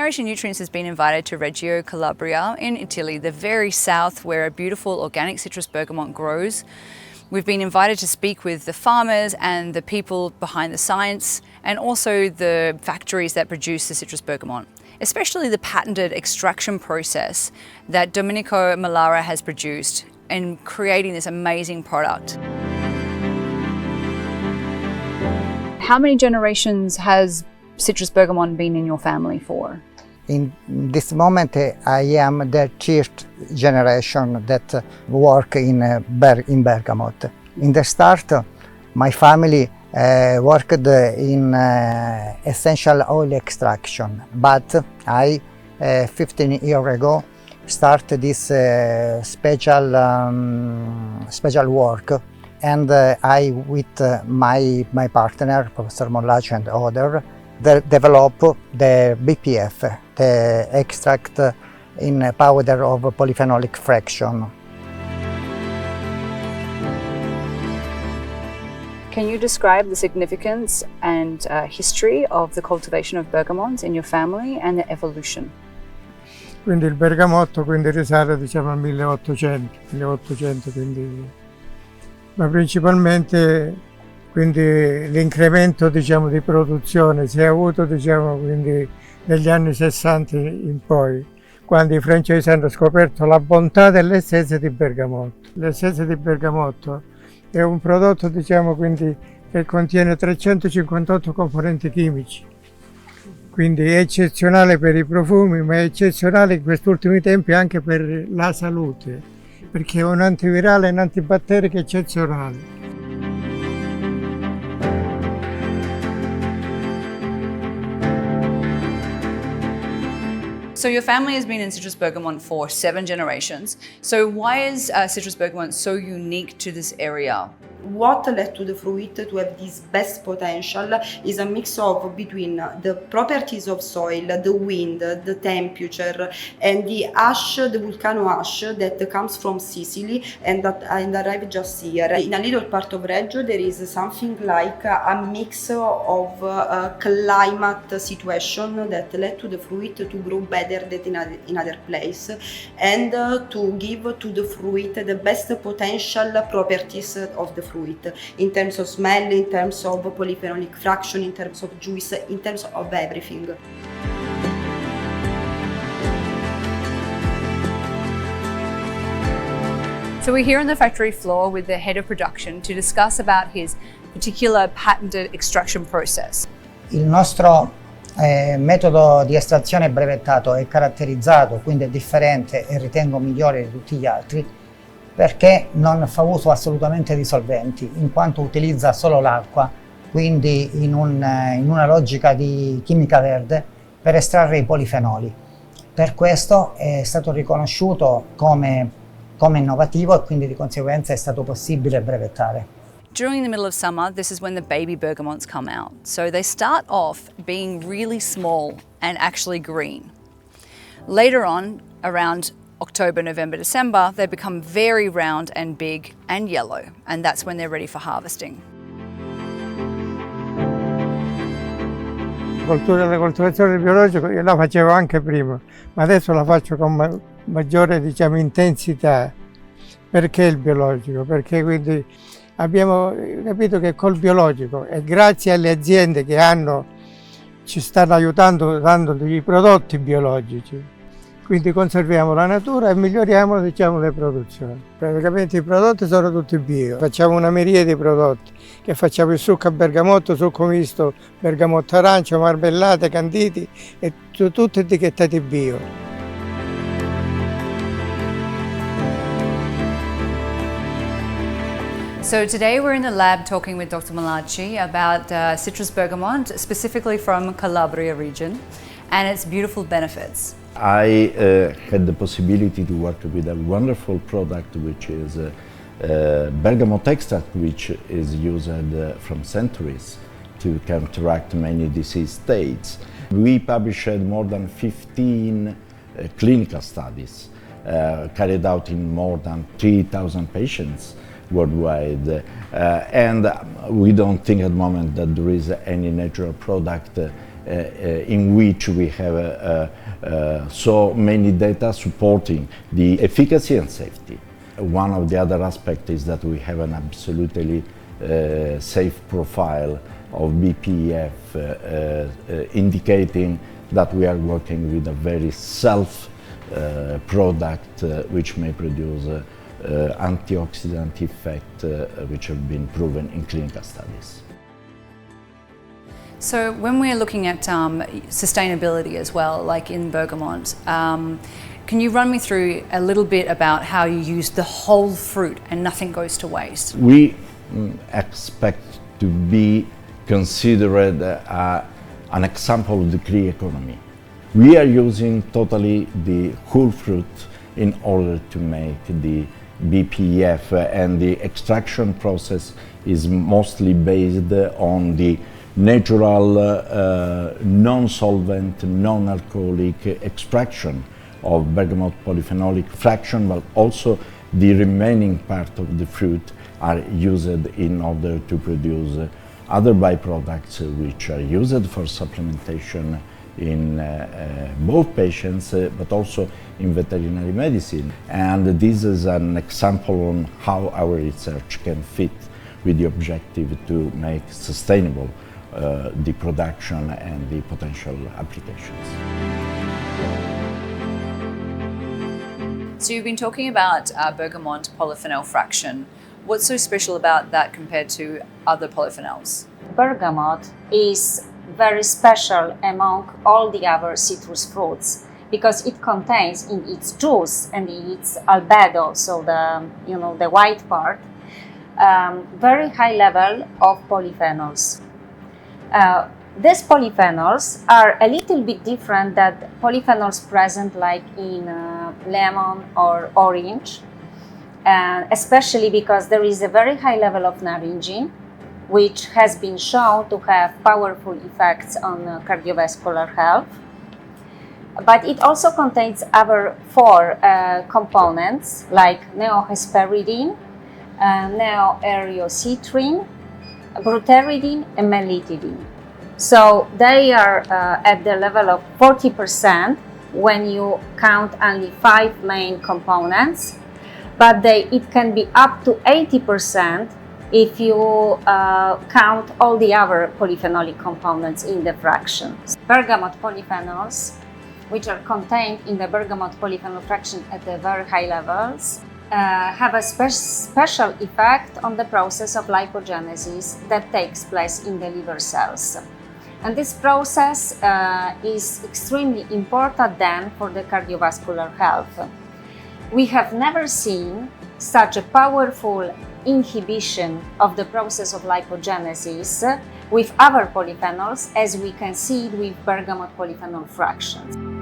Generation Nutrients has been invited to Reggio Calabria in Italy, the very south where a beautiful organic citrus bergamot grows. We've been invited to speak with the farmers and the people behind the science, and also the factories that produce the citrus bergamot, especially the patented extraction process that Domenico Mallara has produced in creating this amazing product. How many generations has citrus bergamot been in your family for? In this moment, I am the third generation that work in Bergamot. In the start, my family worked in essential oil extraction, but I, 15 years ago, started this special work, and I, with my partner, Professor Mollaci and others, develop the BPF, the extract in powder of polyphenolic fraction. Can you describe the significance and history of the cultivation of bergamots in your family and the evolution? Quindi il bergamotto risale diciamo al 1800 ma principalmente l'incremento diciamo di produzione si è avuto diciamo negli anni 60 in poi, quando i francesi hanno scoperto la bontà dell'essenza di bergamotto. L'essenza di bergamotto è un prodotto diciamo che contiene 358 componenti chimici, quindi è eccezionale per i profumi, ma è eccezionale in questi ultimi tempi anche per la salute, perché è un antivirale e un antibatterico eccezionale. So your family has been in citrus bergamot for 7 generations. So why is citrus bergamot so unique to this area? What led to the fruit to have this best potential is a mix of between the properties of soil, the wind, the temperature, and the ash, the volcano ash that comes from Sicily and arrived just here. In a little part of Reggio there is something like a mix of climate situation that led to the fruit to grow better than in other place, and to give to the fruit the best potential properties of the fruit, in terms of smell, in terms of polyphenolic fraction, in terms of juice, in terms of everything. So we're here on the factory floor with the head of production to discuss about his particular patented extraction process. Il nostro metodo di estrazione brevettato è caratterizzato, quindi è differente e ritengo migliore di tutti gli altri, perché non fa uso assolutamente di solventi, in quanto utilizza solo l'acqua, quindi in una logica di chimica verde, per estrarre i polifenoli. Per questo è stato riconosciuto come innovativo e quindi di conseguenza è stato possibile brevettare. During the middle of summer, this is when the baby bergamots come out. So they start off being really small and actually green. Later on, around October, November, December, they become very round and big and yellow, and that's when they're ready for harvesting. La coltivazione biologica io la facevo anche prima, ma adesso la faccio con maggiore diciamo, intensità. Perché il biologico? Perché quindi abbiamo capito che col biologico e grazie alle aziende che ci stanno aiutando dando dei prodotti biologici. Quindi conserviamo la natura e miglioriamo diciamo, le produzioni. Praticamente i prodotti sono tutti bio. Facciamo una miriade di prodotti, che facciamo il succo a bergamotto, succo misto, bergamotto arancio, marmellate, canditi e tutti etichettati bio. So today we're in the lab talking with Dr. Mollaci about citrus bergamot, specifically from Calabria region, and its beautiful benefits. I had the possibility to work with a wonderful product which is bergamot extract, which is used from centuries to counteract many disease states. We published more than 15 clinical studies carried out in more than 3,000 patients worldwide, and we don't think at the moment that there is any natural product in which we have so many data supporting the efficacy and safety. One of the other aspects is that we have an absolutely safe profile of BPF, indicating that we are working with a very safe product which may produce antioxidant effect which have been proven in clinical studies. So when we're looking at sustainability as well, like in Bergamot, can you run me through a little bit about how you use the whole fruit and nothing goes to waste? We expect to be considered an example of the clear economy. We are using totally the whole fruit in order to make the BPF, and the extraction process is mostly based on the natural, non-solvent, non-alcoholic extraction of bergamot polyphenolic fraction, but also the remaining part of the fruit are used in order to produce other byproducts which are used for supplementation in both patients but also in veterinary medicine. And this is an example on how our research can fit with the objective to make sustainable the production and the potential applications. So you've been talking about bergamot polyphenol fraction. What's so special about that compared to other polyphenols? Bergamot is very special among all the other citrus fruits because it contains in its juice and in its albedo, so the white part, very high level of polyphenols. These polyphenols are a little bit different than polyphenols present like in lemon or orange, especially because there is a very high level of naringin, which has been shown to have powerful effects on cardiovascular health. But it also contains other 4 components like neohesperidin, neoareocitrin, bruteridin, and melitidin. So they are at the level of 40% when you count only 5 main components, but it can be up to 80% if you count all the other polyphenolic components in the fractions. Bergamot polyphenols, which are contained in the bergamot polyphenol fraction at the very high levels, have a special effect on the process of lipogenesis that takes place in the liver cells. And this process is extremely important then for the cardiovascular health. We have never seen such a powerful inhibition of the process of lipogenesis with other polyphenols as we can see with bergamot polyphenol fractions.